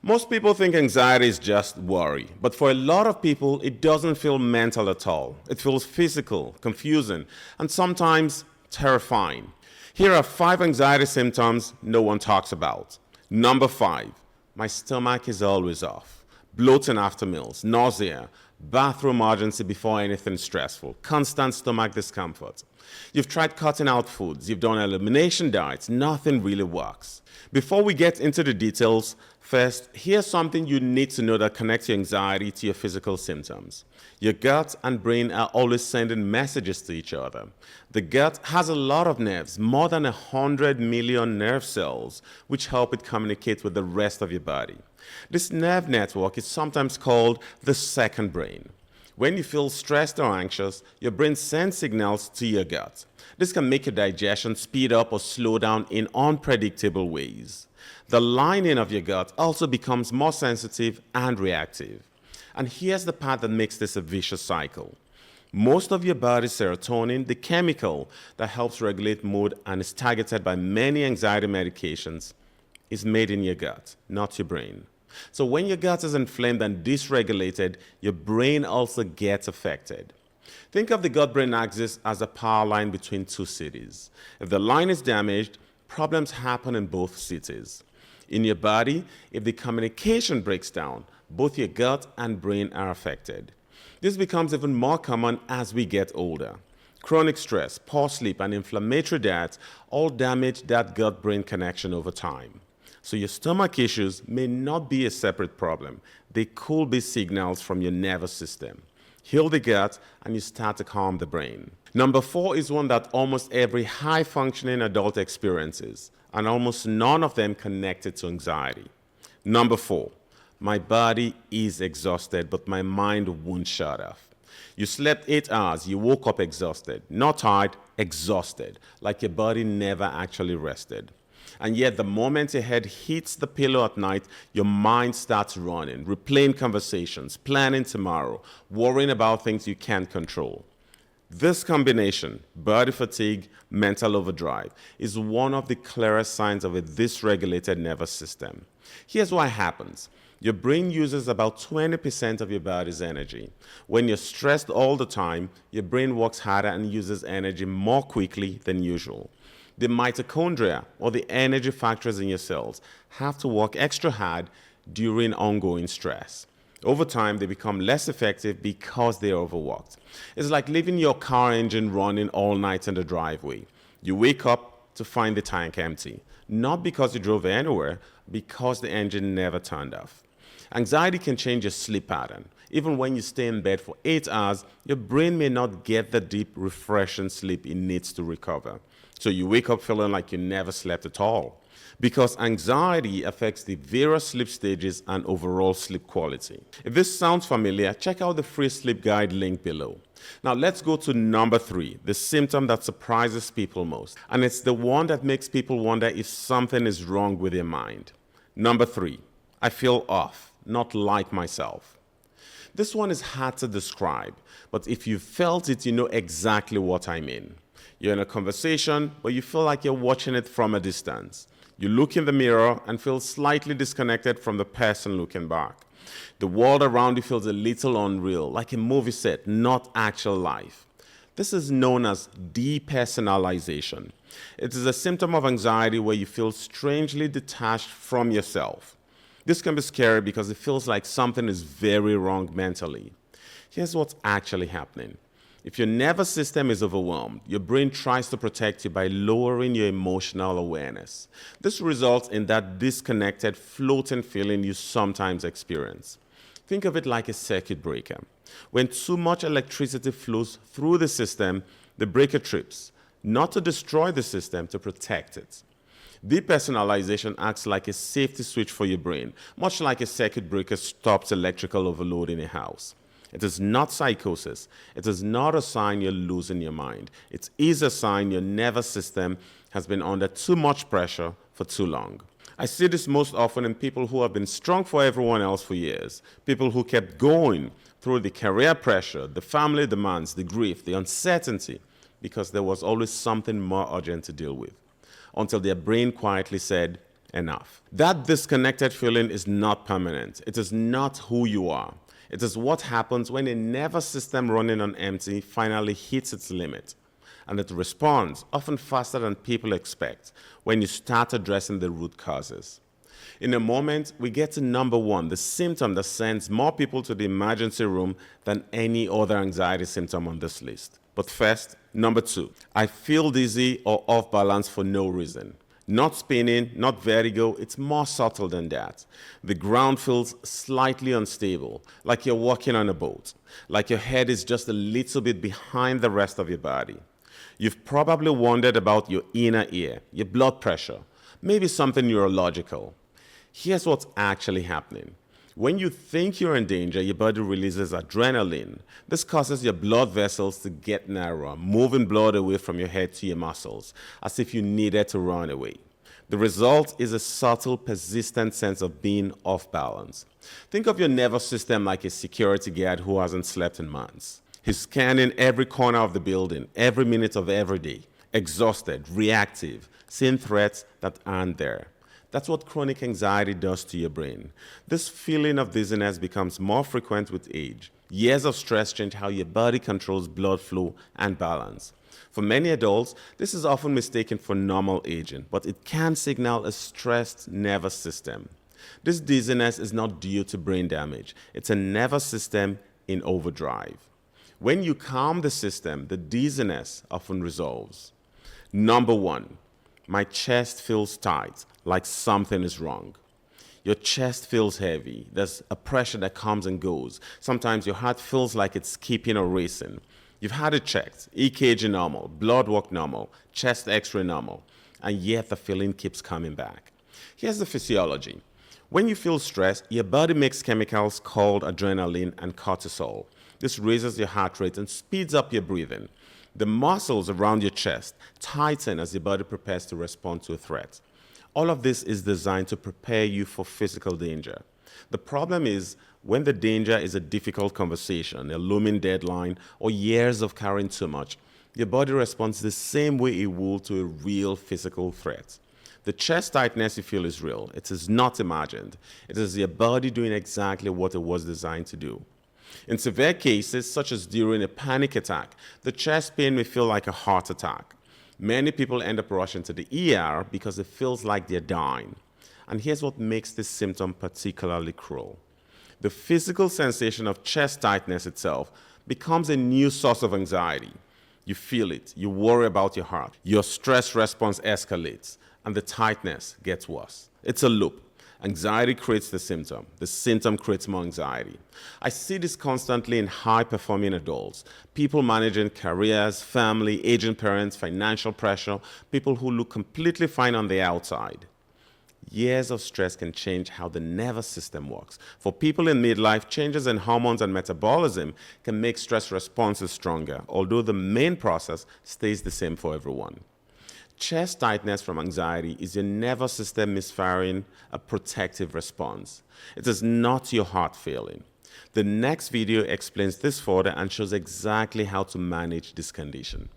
Most people think anxiety is just worry, but for a lot of people, it doesn't feel mental at all. It feels physical, confusing, and sometimes terrifying. Here are 5 anxiety symptoms no one talks about. Number 5, my stomach is always off. Bloating after meals, nausea, bathroom urgency before anything stressful, constant stomach discomfort. You've tried cutting out foods, you've done elimination diets, nothing really works. Before we get into the details, first, here's something you need to know that connects your anxiety to your physical symptoms. Your gut and brain are always sending messages to each other. The gut has a lot of nerves, more than 100 million nerve cells, which help it communicate with the rest of your body. This nerve network is sometimes called the second brain. When you feel stressed or anxious, your brain sends signals to your gut. This can make your digestion speed up or slow down in unpredictable ways. The lining of your gut also becomes more sensitive and reactive. And here's the part that makes this a vicious cycle. Most of your body's serotonin, the chemical that helps regulate mood and is targeted by many anxiety medications, is made in your gut, not your brain. So when your gut is inflamed and dysregulated, your brain also gets affected. Think of the gut-brain axis as a power line between 2 cities. If the line is damaged, problems happen in both cities. In your body, if the communication breaks down, both your gut and brain are affected. This becomes even more common as we get older. Chronic stress, poor sleep, and inflammatory diets all damage that gut-brain connection over time. So your stomach issues may not be a separate problem. They could be signals from your nervous system. Heal the gut and you start to calm the brain. Number 4 is one that almost every high-functioning adult experiences, and almost none of them connected to anxiety. Number 4, my body is exhausted, but my mind won't shut off. You slept 8 hours, you woke up exhausted, not tired, exhausted, like your body never actually rested. And yet the moment your head hits the pillow at night, your mind starts running, replaying conversations, planning tomorrow, worrying about things you can't control. This combination, body fatigue, mental overdrive, is one of the clearest signs of a dysregulated nervous system. Here's what happens. Your brain uses about 20% of your body's energy. When you're stressed all the time, your brain works harder and uses energy more quickly than usual. The mitochondria, or the energy factories in your cells, have to work extra hard during ongoing stress. Over time, they become less effective because they are overworked. It's like leaving your car engine running all night in the driveway. You wake up to find the tank empty, not because you drove anywhere, because the engine never turned off. Anxiety can change your sleep pattern. Even when you stay in bed for 8 hours, your brain may not get the deep, refreshing sleep it needs to recover. So you wake up feeling like you never slept at all. Because anxiety affects the various sleep stages and overall sleep quality. If this sounds familiar, check out the free sleep guide link below. Now let's go to number 3, the symptom that surprises people most. And it's the one that makes people wonder if something is wrong with their mind. Number 3, I feel off, not like myself. This one is hard to describe, but if you felt it, you know exactly what I mean. You're in a conversation, but you feel like you're watching it from a distance. You look in the mirror and feel slightly disconnected from the person looking back. The world around you feels a little unreal, like a movie set, not actual life. This is known as depersonalization. It is a symptom of anxiety where you feel strangely detached from yourself. This can be scary because it feels like something is very wrong mentally. Here's what's actually happening. If your nervous system is overwhelmed, your brain tries to protect you by lowering your emotional awareness. This results in that disconnected, floating feeling you sometimes experience. Think of it like a circuit breaker. When too much electricity flows through the system, the breaker trips, not to destroy the system, to protect it. Depersonalization acts like a safety switch for your brain, much like a circuit breaker stops electrical overload in a house. It is not psychosis. It is not a sign you're losing your mind. It is a sign your nervous system has been under too much pressure for too long. I see this most often in people who have been strong for everyone else for years, people who kept going through the career pressure, the family demands, the grief, the uncertainty, because there was always something more urgent to deal with, until their brain quietly said, enough. That disconnected feeling is not permanent. It is not who you are. It is what happens when a nervous system running on empty finally hits its limit. And it responds, often faster than people expect, when you start addressing the root causes. In a moment, we get to number one, the symptom that sends more people to the emergency room than any other anxiety symptom on this list. But first, number two, I feel dizzy or off balance for no reason. Not spinning, not vertigo, it's more subtle than that. The ground feels slightly unstable, like you're walking on a boat, like your head is just a little bit behind the rest of your body. You've probably wondered about your inner ear, your blood pressure, maybe something neurological. Here's what's actually happening. When you think you're in danger, your body releases adrenaline. This causes your blood vessels to get narrower, moving blood away from your head to your muscles, as if you needed to run away. The result is a subtle, persistent sense of being off balance. Think of your nervous system like a security guard who hasn't slept in months. He's scanning every corner of the building, every minute of every day, exhausted, reactive, seeing threats that aren't there. That's what chronic anxiety does to your brain. This feeling of dizziness becomes more frequent with age. Years of stress change how your body controls blood flow and balance. For many adults, this is often mistaken for normal aging, but it can signal a stressed nervous system. This dizziness is not due to brain damage. It's a nervous system in overdrive. When you calm the system, the dizziness often resolves. Number one, my chest feels tight, like something is wrong. Your chest feels heavy. There's a pressure that comes and goes. Sometimes your heart feels like it's skipping or racing. You've had it checked, EKG normal, blood work normal, chest x-ray normal, and yet the feeling keeps coming back. Here's the physiology. When you feel stressed, your body makes chemicals called adrenaline and cortisol. This raises your heart rate and speeds up your breathing. The muscles around your chest tighten as your body prepares to respond to a threat. All of this is designed to prepare you for physical danger. The problem is when the danger is a difficult conversation, a looming deadline, or years of carrying too much, your body responds the same way it would to a real physical threat. The chest tightness you feel is real. It is not imagined. It is your body doing exactly what it was designed to do. In severe cases, such as during a panic attack, the chest pain may feel like a heart attack. Many people end up rushing to the ER because it feels like they're dying. And here's what makes this symptom particularly cruel. The physical sensation of chest tightness itself becomes a new source of anxiety. You feel it, you worry about your heart, your stress response escalates, and the tightness gets worse. It's a loop. Anxiety creates the symptom creates more anxiety. I see this constantly in high-performing adults, people managing careers, family, aging parents, financial pressure, people who look completely fine on the outside. Years of stress can change how the nervous system works. For people in midlife, changes in hormones and metabolism can make stress responses stronger, although the main process stays the same for everyone. Chest tightness from anxiety is your nervous system misfiring a protective response. It is not your heart failing. The next video explains this further and shows exactly how to manage this condition.